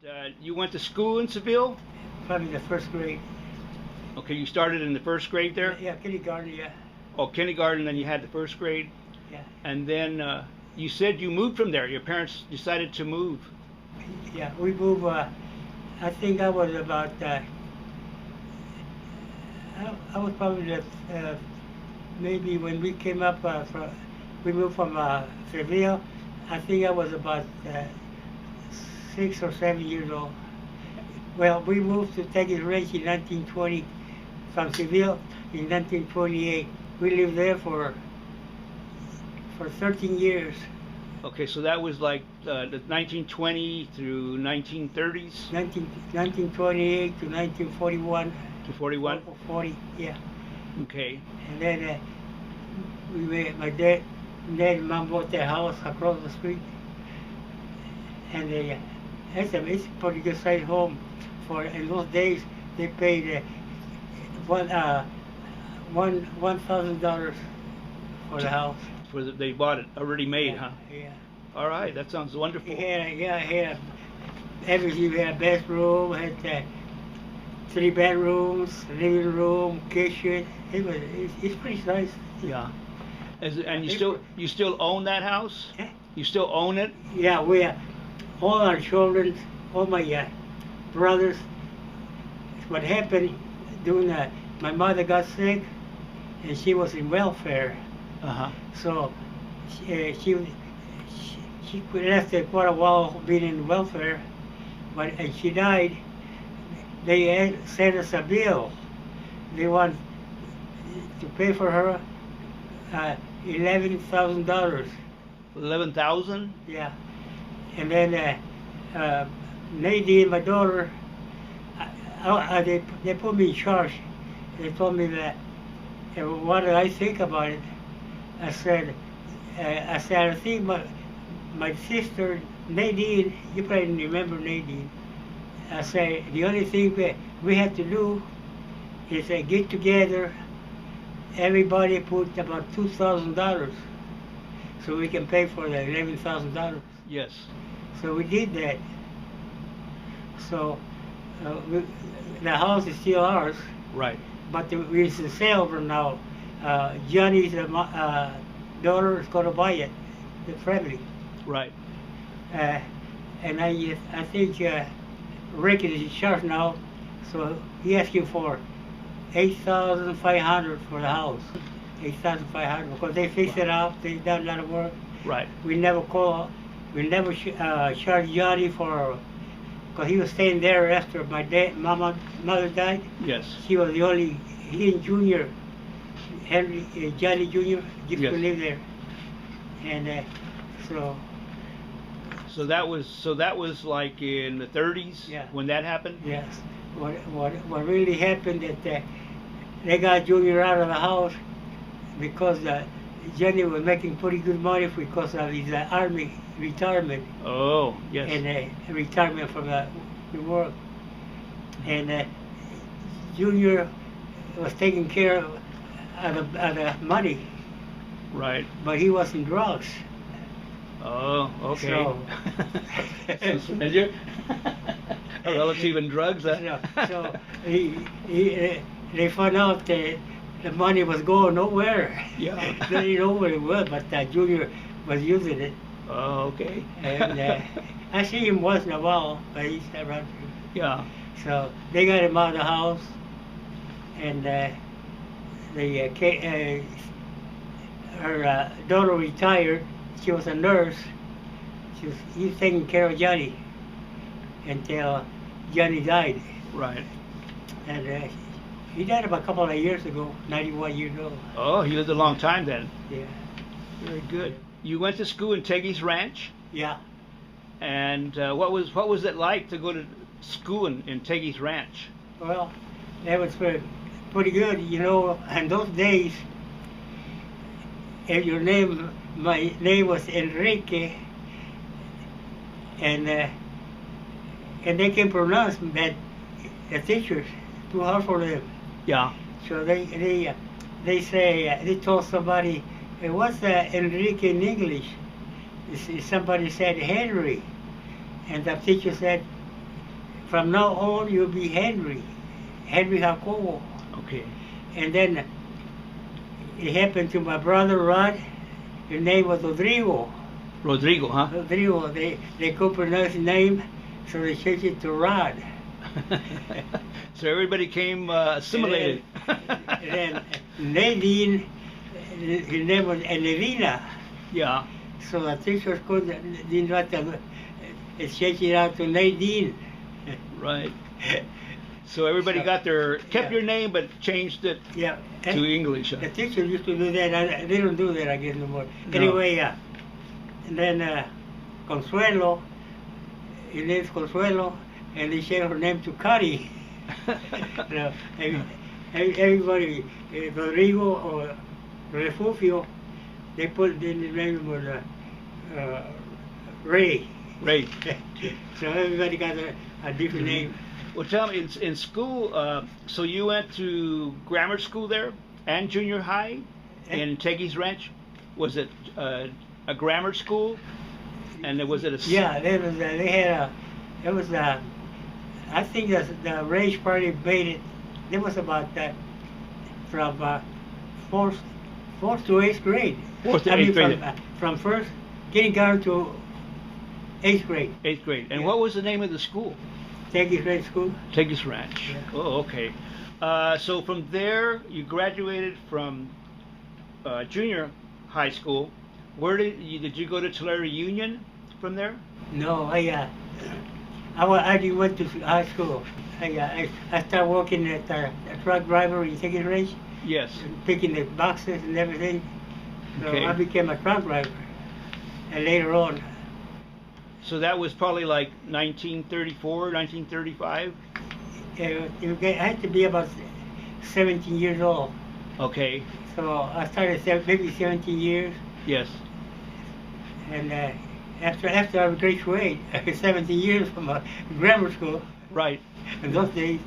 And you went to school in Seville? Probably the first grade. Okay, you started in the first grade there? Yeah, kindergarten, yeah. Oh, kindergarten, then you had the first grade. Yeah. And then you said you moved from there. Your parents decided to move. Yeah, we moved, I think I was about, I was probably, maybe when we came up, we moved from Seville, I think I was about 6 or 7 years old. Well, we moved to Texas Ranch in 1920 from Seville in 1928. We lived there for 13 years. Okay, so that was like the 1920 through 1930s? 1928 to 1941. To 41? 40, yeah. Okay. And then my dad and mom bought their house across the street. And it's a pretty good sized home. In those days, they paid $1,000 for the house. They bought it already made, Yeah, huh? yeah. All right, that sounds wonderful. Had everything. We had a bathroom, had 3 bedrooms, living room, kitchen. It's pretty nice. Yeah. And you still own that house? Yeah. You still own it? Yeah, we all our children, all my brothers. What happened during my mother got sick, and she was in welfare. Uh-huh. So she left quite a while being in welfare, and she died. They sent us a bill. They want to pay for her $11,000. 11,000? Yeah, and then Nadine, my daughter, they put me in charge. They told me that, what did I think about it? I said, I think my sister Nadine, you probably remember Nadine. I said, the only thing we have to do is get together. Everybody put about $2,000, so we can pay for the $11,000. Yes. So we did that. So the house is still ours. Right. But it's a sale over now. Johnny's daughter is going to buy it, the family. Right. And I think Rick is in charge now, so he asking for $8,500 for the house. $8,500 because they fixed it up. They done a lot of work. Right. We never charged Johnny for, because he was staying there after my mother died. Yes. He was the only, he and Junior, Johnny Jr. used Yes. to live there. And So that was like in the 30s. Yeah. When that happened. yes, what really happened that they got Junior out of the house because Johnny was making pretty good money because of his Army retirement. Oh yes. And retirement from the work. And Junior was taking care of the money, Right. but he was in drugs. Oh, okay. So, A relative in drugs, huh? so they found out that the money was going nowhere. Yeah. They didn't know where it was, but Junior was using it. Oh, okay. And I see him once in a while, but he's around. Yeah. So they got him out of the house, and her daughter retired. She was a nurse. He was taking care of Johnny until Johnny died. Right. And he died about a couple of years ago, 91 years old. Oh, he lived a long time then. Yeah. Very good. You went to school in Teggy's Ranch, Yeah. and what was it like to go to school in Teggy's Ranch? Well, that was pretty good. You know, in those days, if my name was Enrique, and they can pronounce that, the teachers, too hard for them. Yeah. So they say, they told somebody, what's Enrique in English? Somebody said Henry, and the teacher said, from now on you'll be Henry Jacobo. Okay. And then it happened to my brother Rod. His name was Rodrigo. Rodrigo, huh? Rodrigo. They could pronounce his name, so they changed it to Rod. So everybody came assimilated. And then Nadine, his name was Elevina. Yeah. So the teachers didn't want to change it out to Nadine. Right. So everybody got kept your name but changed it Yeah. to English. Huh? The teachers used to do that. They don't do that, I guess, no more. No. Anyway, and then Consuelo, his name's Consuelo, and they changed her name to Connie. Everybody, Rodrigo or Refugio, they put the name was Ray. Ray. So everybody got a different name. Well, tell me, in school, so you went to grammar school there and junior high in Teguis Ranch? Was it a grammar school? And was it a... Yeah, they had it was I think the Rage Party made it, it was about from fourth to eighth grade. Fourth to eighth grade. From first kindergarten to eighth grade. Eighth grade. And what was the name of the school? Teguis Ranch School. Teguis Ranch. Yeah. Oh, okay. So from there, you graduated from junior high school. Where did you go to Tulare Union from there? No, I didn't went to high school. I started working at a truck driver in Teguis Ranch, Yes. picking the boxes and everything. So Okay. I became a truck driver. And later on, So that was probably like 1934, 1935? I had to be about 17 years old. Okay. So I started maybe 17 years, Yes. and after I graduated, 17 years from grammar school. Right. In those days,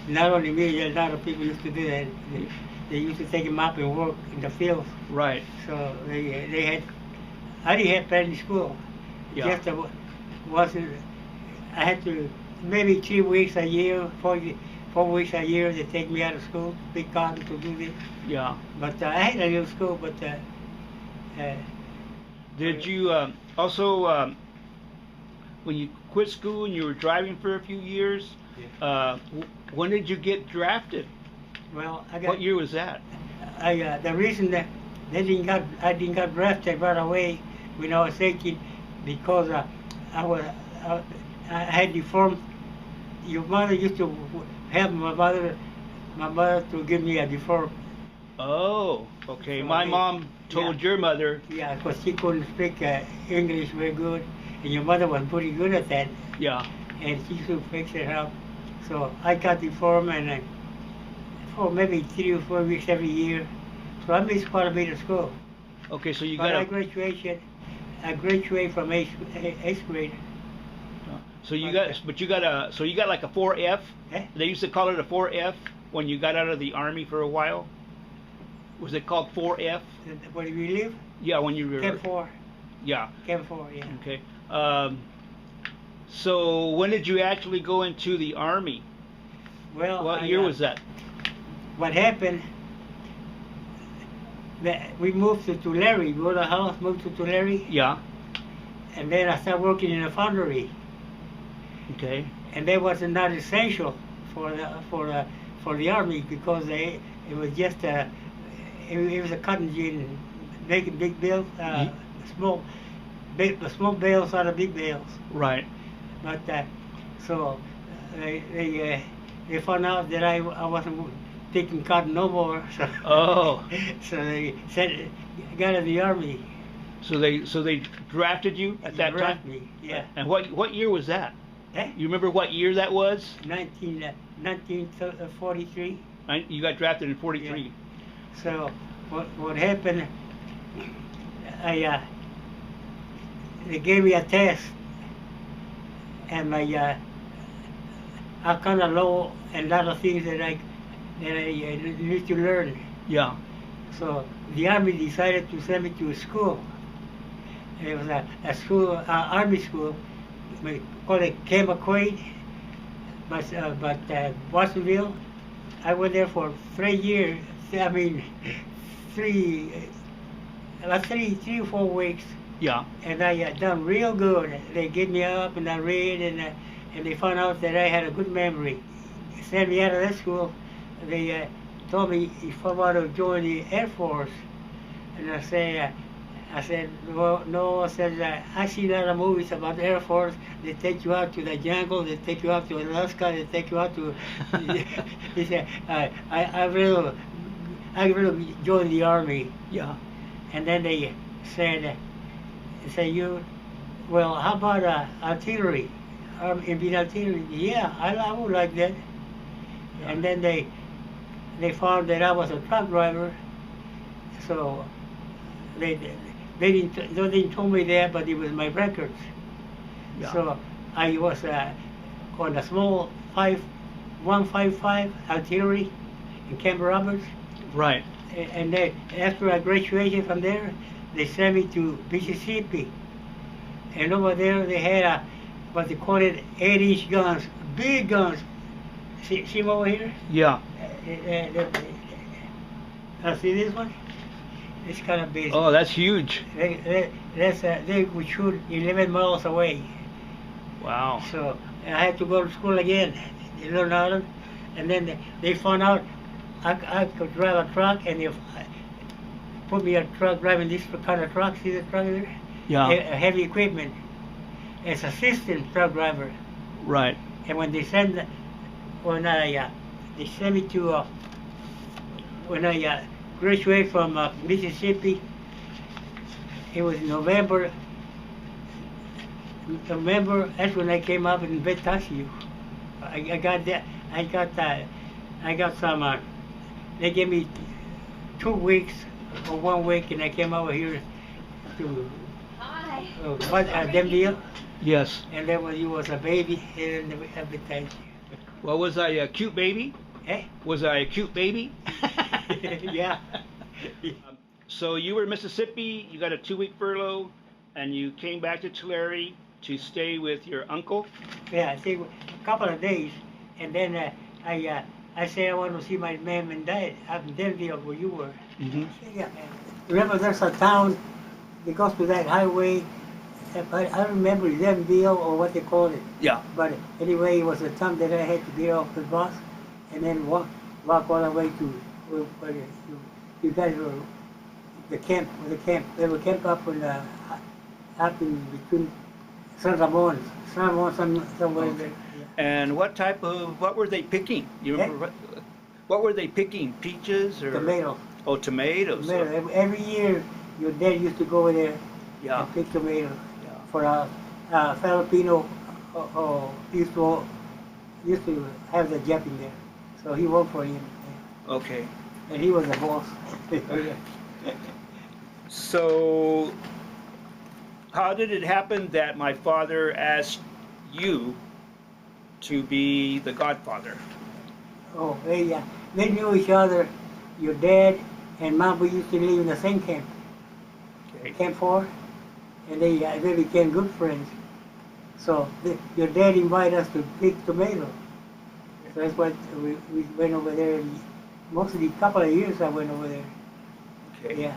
not only me, a lot of people used to do that. They used to take them up and work in the fields. Right. So they had, I didn't have bad in school. Yeah. Just wasn't, I had to, maybe 3 weeks a year, 4 weeks a year, they take me out of school, big cotton to do this. Yeah. But I had a little school, but Did you also, when you quit school and you were driving for a few years, when did you get drafted? well, What year was that? The reason that I didn't get drafted right away when I was 18, because I had deformed. Your mother used to have my mother to give me a deform. Oh, okay. So My mom told your mother. Yeah, because she couldn't speak English very good, and your mother was pretty good at that, Yeah. and she could fix it up. So I got deformed, and for maybe 3 or 4 weeks every year. So I missed quite a bit of school. Okay, so you But got I graduated from eighth grade. So you got, but you got so you got like a 4F. Eh? They used to call it a 4F when you got out of the army for a while. Was it called 4F? Where do we live? Yeah, when you were. Camp 4. Yeah. Camp 4, yeah. Okay. So when did you actually go into the army? Well, What year was that? What happened, we moved to Tulare. We bought a house, moved to Tulare, Yeah. and then I started working in a foundry. Okay. And that was not essential for the army, because it was just it was a cotton gin, making big bales, small bales out of big bales. Right. But so they found out that I wasn't taking cotton no more. So Oh. so they said, got in the army. So they drafted you at that Draft time. me, yeah. And what year was that? Eh? You remember what year that was? 1943. You got drafted in 43. Yeah. So what happened? They gave me a test, and I kind of know a lot of things that I need to learn. Yeah. So the army decided to send me to a school. It was a school, army school. We call it Camp McQuaid. But Watsonville, I went there for 3 years. I mean, three, about 3 or 4 weeks, Yeah. and I done real good. They get me up and I read, and they found out that I had a good memory. Sent me out of that school. They told me if I want to join the Air Force, and I said, well, no. I said, I see a lot of movies about the Air Force. They take you out to the jungle. They take you out to Alaska. They take you out to. He said, I really joined the Army. Yeah. And then they said, you, well, how about artillery? In artillery? Yeah, I would like that. Yeah. And then they found that I was a truck driver, so they didn't tell me that, but it was my records. Yeah. So I was on a small 155 artillery in Camp Roberts. Right. And then after I graduated from there, they sent me to Mississippi. And over there they had what they call it, 8-inch guns, big guns. See them over here? Yeah. See this one? It's kind of big. Oh, that's huge. They would shoot 11 miles away. Wow. So I had to go to school again in Long Island. And then they found out I could drive a truck, and if put me a truck driving this kind of truck, see the truck there? Yeah. Heavy equipment. As assistant truck driver. Right. And when they sent me to when I graduated from Mississippi, it was November. That's when I came up in Vetasio. I got that. I got some. They gave me 2 weeks or 1 week, and I came over here to Denville. Yes. And then when you was a baby, and everything. Well, was I a cute baby? Eh? Was I a cute baby? Yeah. So you were in Mississippi, you got a 2-week furlough, and you came back to Tulare to stay with your uncle? Yeah, I think a couple of days, and then I said I want to see my mom and dad out in Denville where you were. Mm-hmm. Yeah. Remember, there's a town that goes to that highway. I don't remember Denville or what they called it. Yeah. But anyway, it was a time that I had to get off the bus and then walk all the way to where you guys were, the camp. They were camped up in between San Ramon, somewhere there. And what were they picking? You remember what were they picking? Peaches or Tomatoes. Oh, tomatoes. Tomatoes. Every year, your dad used to go over there and pick tomatoes. Yeah. For a Filipino used to have the job in there, so he worked for him. Okay. And he was the boss. So, how did it happen that my father asked you to be the godfather? Oh, they knew each other. Your dad and Mom used to live in the same camp, Okay. Camp 4, and they became good friends. So your dad invited us to pick tomatoes. So that's why we went over there. And mostly a couple of years I went over there. Okay. Yeah.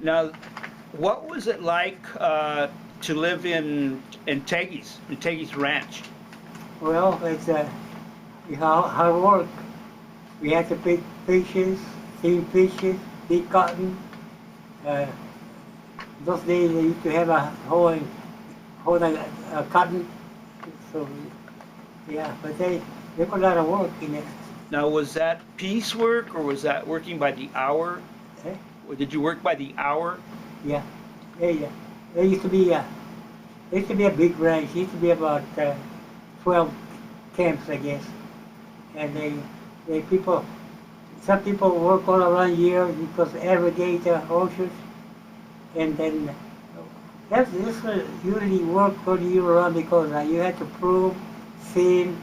Now, what was it like to live in Teggy's ranch? Well, it's hard work. We had to pick fishes, steam fishes, pick cotton. Those days they used to have a whole cotton. So yeah, but they put a lot of work in it. Now, was that piecework or was that working by the hour? Eh? Or did you work by the hour? Yeah. There used to be a big ranch. It used to be about 12 camps, I guess. And some people work all around here because irrigate orchards. And then this usually work all year round because you had to prune, thin,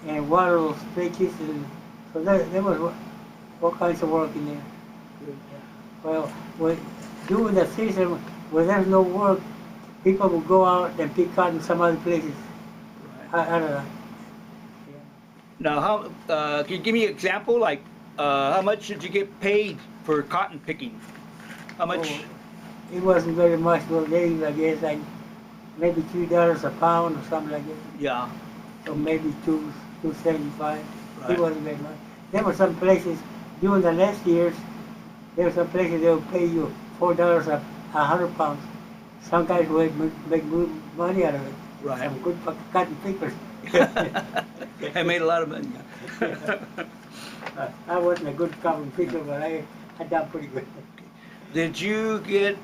and water those stretches. And so there was all kinds of work in there. Well, during the season, when there's no work, people will go out and pick cotton some other places. Right. I don't know. Yeah. Now, can you give me an example? Like, how much did you get paid for cotton picking? How much? Oh, it wasn't very much those days, I guess, like maybe $3 a pound or something like that. Yeah. So maybe 2.75. Right. It wasn't very much. There were some places during the last years. There were some places they would pay you $4 a 100 pounds. Some guys would make money out of it. Right. Some good cotton pickers. I made a lot of money. I wasn't a good cotton picker, but I done pretty good. Did you get,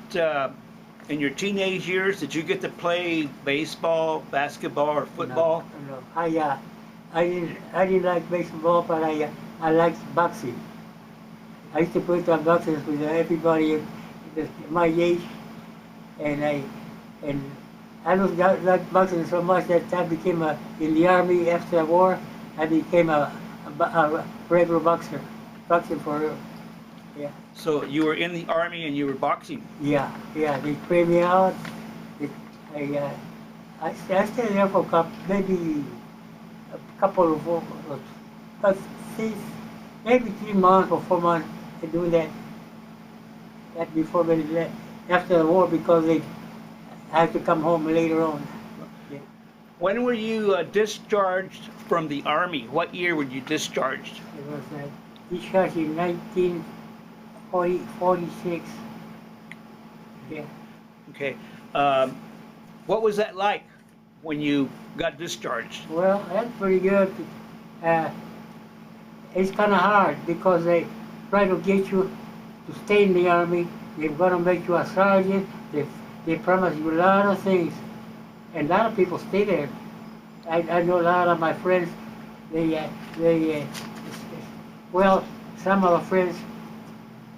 in your teenage years, did you get to play baseball, basketball, or football? No. I didn't like baseball, but I liked boxing. I used to play some boxing with everybody my age, and I don't like boxing so much that I became in the army after the war. I became a regular boxer, boxing for. Yeah. So you were in the army and you were boxing. Yeah. They trained me out. I stayed there for maybe a couple of maybe 3 months or 4 months. Doing that before they left after the war because they had to come home later on. Yeah. When were you discharged from the army? What year were you discharged? It was discharged in 1946. Yeah. Okay. What was that like when you got discharged? Well, that's pretty good. It's kind of hard because they try to get you to stay in the army. They're going to make you a sergeant. They promise you a lot of things. And a lot of people stay there. I know a lot of my friends, well, some of the friends,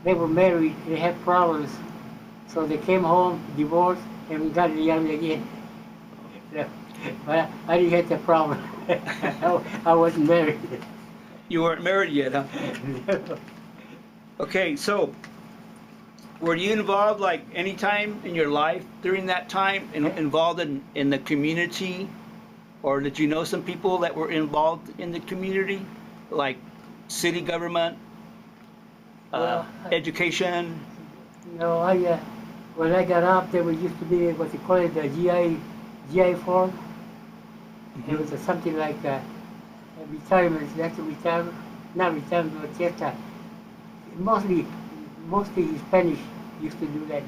they were married, they had problems. So they came home, divorced, and got in the army again. But I didn't have that problem. I wasn't married. You weren't married yet, huh? Okay, so were you involved like any time in your life during that time involved in the community? Or did you know some people that were involved in the community? Like city government, education? No, when I got up there, we used to be what they call it the GI form. Mm-hmm. It was something like a retirement. That's a retirement, not retirement, but just mostly Spanish used to do that.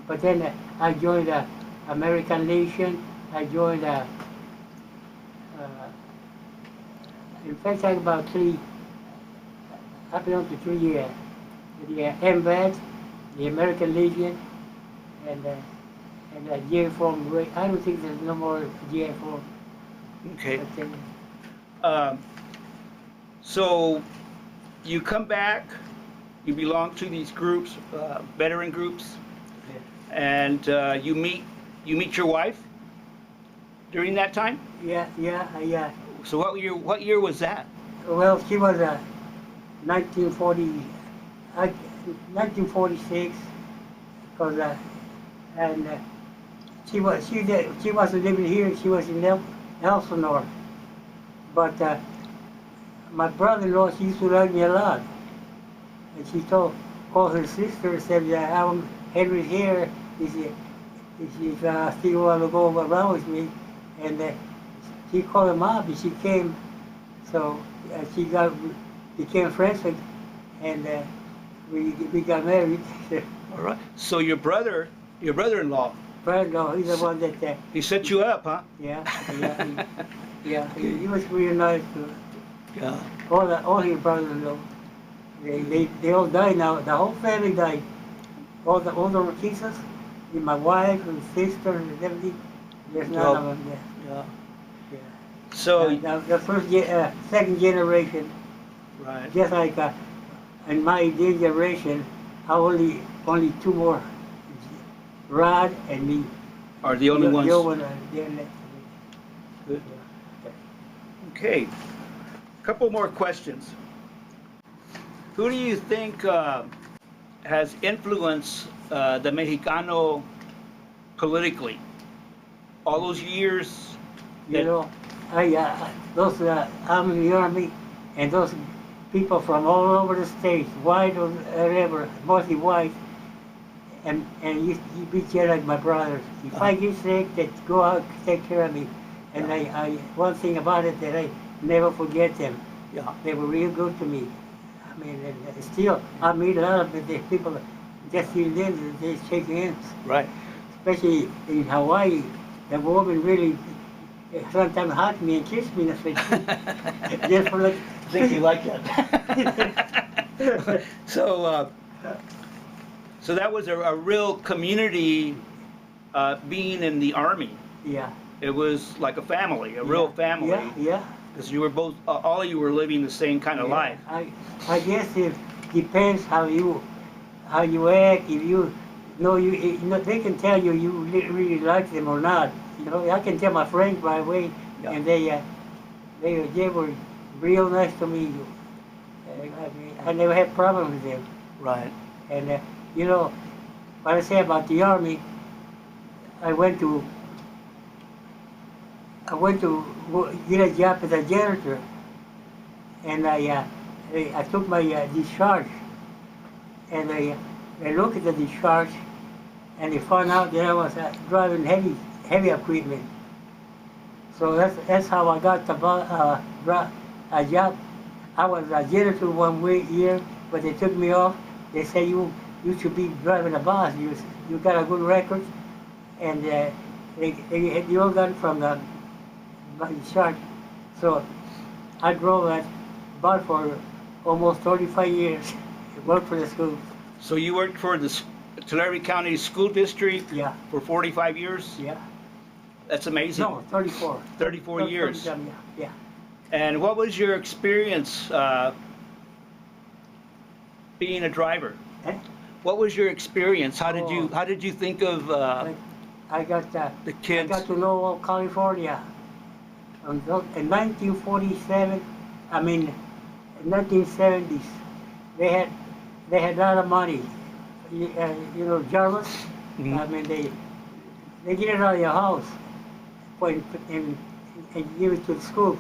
But then I joined the American Legion. I joined in fact, I about I belong to 3 years. The MVAD, the American Legion, and the GA form. I don't think there's no more GA form. Okay. So you come back, you belong to these groups, veteran groups, and you meet your wife during that time? Yeah. So what year was that? Well, she was 1946, because and she wasn't living here. She was in Elsinore, but my brother-in-law, she used to like me a lot, and she called her sister and said, "Yeah, Henry's here. He's still want to go around with me," and she called him up, and she came. So she became friends with, and we got married. All right. So your brother-in-law. Brother-in-law, he's the one that. He set you up, huh? Yeah. He was really nice too. Yeah. All his brothers-in-law, they all died now. The whole family died. All the kids, my wife and sister and everything. There's none of them there. Yeah. So the second generation, right? Just like in my generation, only two more, Rod and me, are the only ones. Good. Okay. A couple more questions. Who do you think has influenced the Mexicano politically? All those years. You know, those I'm in the army, and those people from all over the states, white or whatever, mostly white, and you be care like my brothers. If I get sick, they go out take care of me. And I one thing about it that I never forget them. Yeah. They were real good to me. I mean, and still I meet a lot of the people just in there, they shake hands. Right. Especially in Hawaii, the woman really sometimes hugged me and kissed me in the face. Just for like. I think you like that. So, so that was a real community being in the army. Yeah. It was like a family, a real family. Yeah, yeah. Because you were both, all of you were living the same kind of life. I guess it depends how you act. If you know they can tell you really like them or not. You know, I can tell my friends right away, Yeah. and they were real nice to me. I mean, I never had problems with them. Right. And you know, what I say about the army, I went to get a job as a janitor, and I took my discharge, and they looked at the discharge, and they found out that I was driving heavy equipment. So that's how I got a job. I was a janitor one year, but they took me off. They said you should be driving a bus. You got a good record, and they all got it from the discharge. So I drove that bus for almost 35 years. Worked for the school. So you worked for the Tulare County School District Yeah. for 45 years? Yeah. That's amazing. No, 34. 34 years. Yeah. And what was your experience being a driver? Eh? What was your experience? How did you Oh. how did you think of I got the kids? I got to know California. In 1947, I mean, 1970s, they had a lot of money. You know, Jarvis. Mhm. I mean, they get it out of your house, and give it to the schools.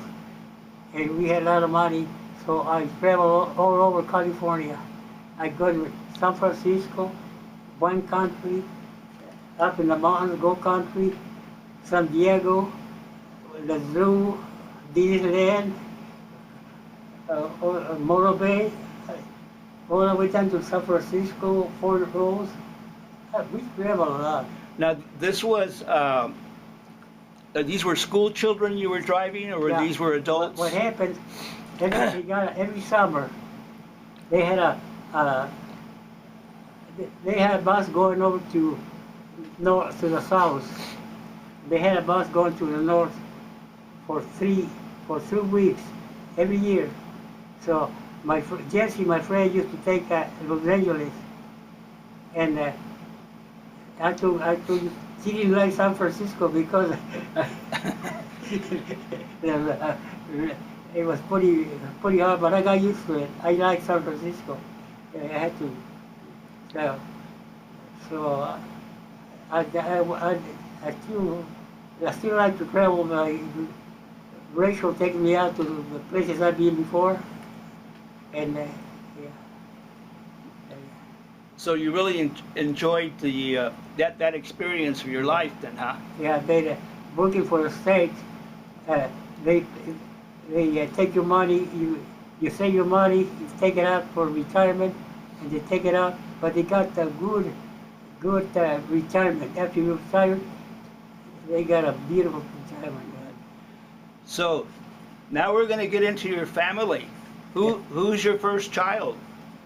And we had a lot of money, so I traveled all over California. I go to San Francisco, wine country, up in the mountains, Go country, San Diego, the zoo, Disneyland, Morro Bay, all the way down to San Francisco, Fort Rose. We travel a lot. Now this was these were school children you were driving, or Yeah. these were adults? What happened? Every summer, they had a bus going over to the south. They had a bus going to the north for 3 weeks every year. So Jesse, my friend, used to take Los Angeles, and I told she didn't like San Francisco because it was pretty hard, but I got used to it. I like San Francisco. I had to. So I still like to travel. Rachel taking me out to the places I've been before, and yeah. So you really enjoyed the that experience of your life, then, huh? Yeah, they working for the state. They take your money. You save your money. You take it out for retirement, and they take it out. But they got a good retirement after you retire. They got a beautiful retirement. So now we're going to get into your family. Who's your first child?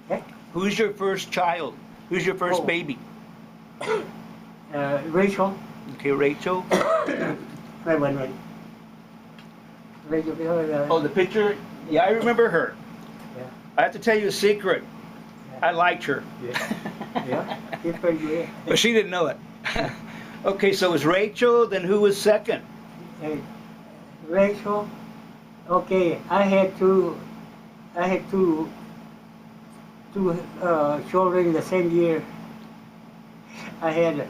Yeah. Who's your first child? Who's your first Oh. baby? Rachel. Okay, Rachel. Right. Rachel. Oh, the picture? Yeah, I remember her. Yeah. I have to tell you a secret. I liked her. Yeah. She's pretty good. But she didn't know it. Okay, so it was Rachel, then who was second? Rachel. Okay, I had two children the same year. I had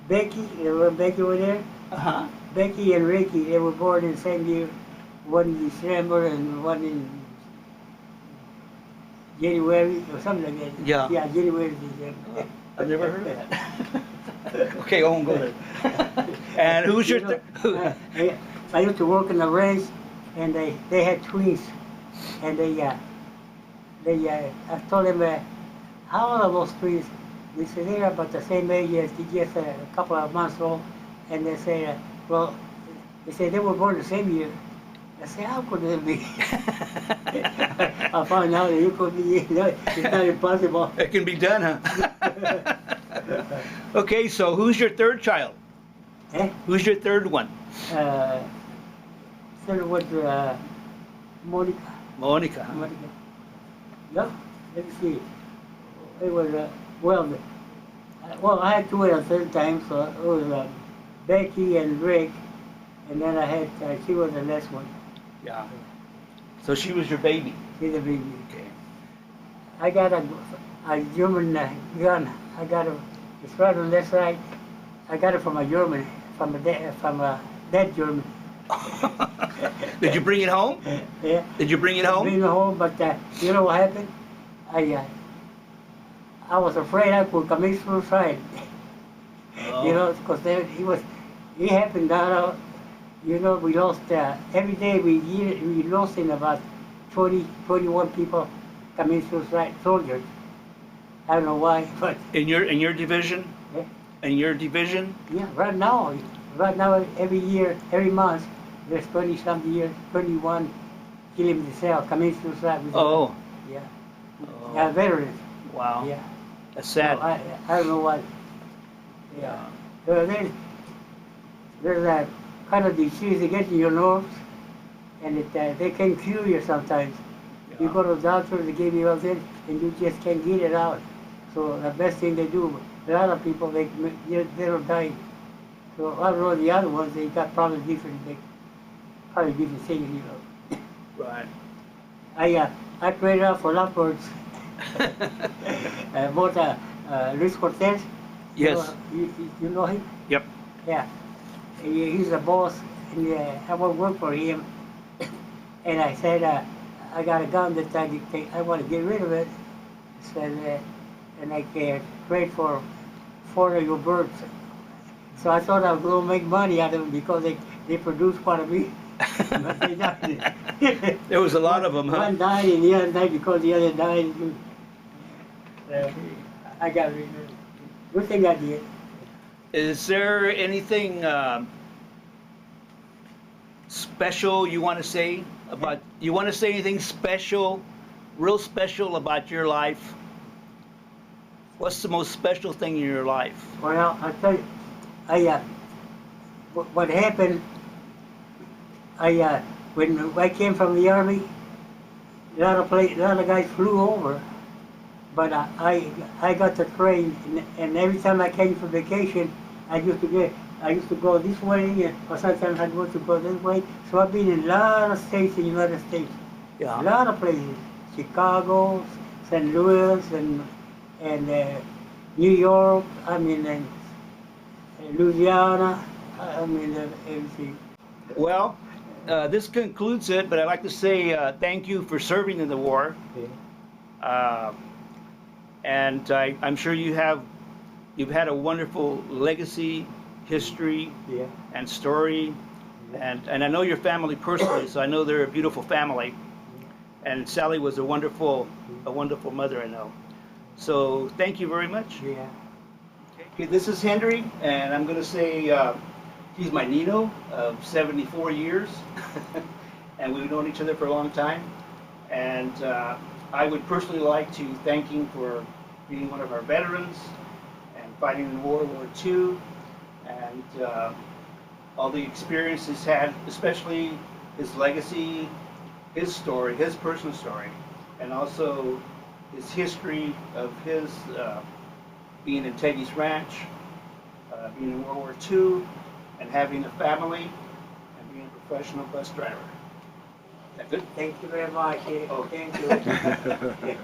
Becky. Becky over there. Uh-huh. Becky and Ricky. They were born in the same year. one in December and one in January or something like that. Yeah. Yeah, January, December. I've never heard of that. Okay, I won't go there. And who's your I used to work in the ranch, and they had twins, and I told them, how old are those twins? They said they're about the same age as just a couple of months old, and they say, well, they said they were born the same year. I said, how could that be? I found out that it could be, it's not impossible. It can be done, huh? Okay, so who's your third child? Eh? Who's your third one? Third was Monica. Monica. Huh? Monica. No, let me see. It was, well, I had two at the same time, so it was Becky and Rick, and then I had, she was the last one. Yeah. So she was your baby. She's a baby. Okay. I got a German gun. I got it. It's right on that side. I got it from a German, from a dead German. Did you bring it home? Yeah. Did you bring it home? Bring it home, but you know what happened? I was afraid I would commit suicide. Oh. You know, because he happened down. You know, we lost every day. We lost in about 20, 21 people commit suicide, soldiers. I don't know why, but In your division? yeah, In your division? yeah. Right now, every year, every month, there's 20-something years, 21 killing themselves, commit suicide. Oh. Yeah. Oh. Yeah, veterans. Wow. Yeah. That's sad. So I don't know what. Yeah. So there's a kind of disease that gets in your nerves, and they can kill you sometimes. You go to the doctor, they give you all this, and you just can't get it out. So the best thing they do, a lot of people, they don't die. So I don't know the other ones, they got probably different things, you know. Right. I traded out for lovebirds. I bought Luis Cortez. Yes. You know him? Yep. Yeah. He's the boss, and I want to work for him. And I said, I got a gun that I want to get rid of it. I said, and I can trade for 4 of your birds. So I thought I was going to make money out of them because they produce quite a bit. But they died. There was a lot of them, huh? One died and the other died because the other died. I got rid of it. Good thing I did. Is there anything special you want to say about? You want to say anything special, real special about your life? What's the most special thing in your life? Well, I'll tell you, what happened, when I came from the Army, a lot of guys flew over, but I got the train, and every time I came for vacation, I used to go this way, or sometimes I'd want to go this way. So I've been in a lot of states in the United States. Yeah. A lot of places. Chicago, St. Louis, and New York, and Louisiana, everything. Well, this concludes it, but I'd like to say thank you for serving in the war. Yeah. And I'm sure you've had a wonderful legacy, history, Yeah. and story. And I know your family personally, so I know they're a beautiful family. And Sally was a wonderful mother, I know. So thank you very much. Yeah. Okay, this is Henry, and I'm going to say he's my Nino of 74 years, and we've known each other for a long time. And I would personally like to thank him for being one of our veterans and fighting in World War II, and all the experience he's had, especially his legacy, his story, his personal story, and also his history of his being in Teggy's Ranch, being in World War II, and having a family, and being a professional bus driver. Is that good? Thank you very much. Oh. Thank you.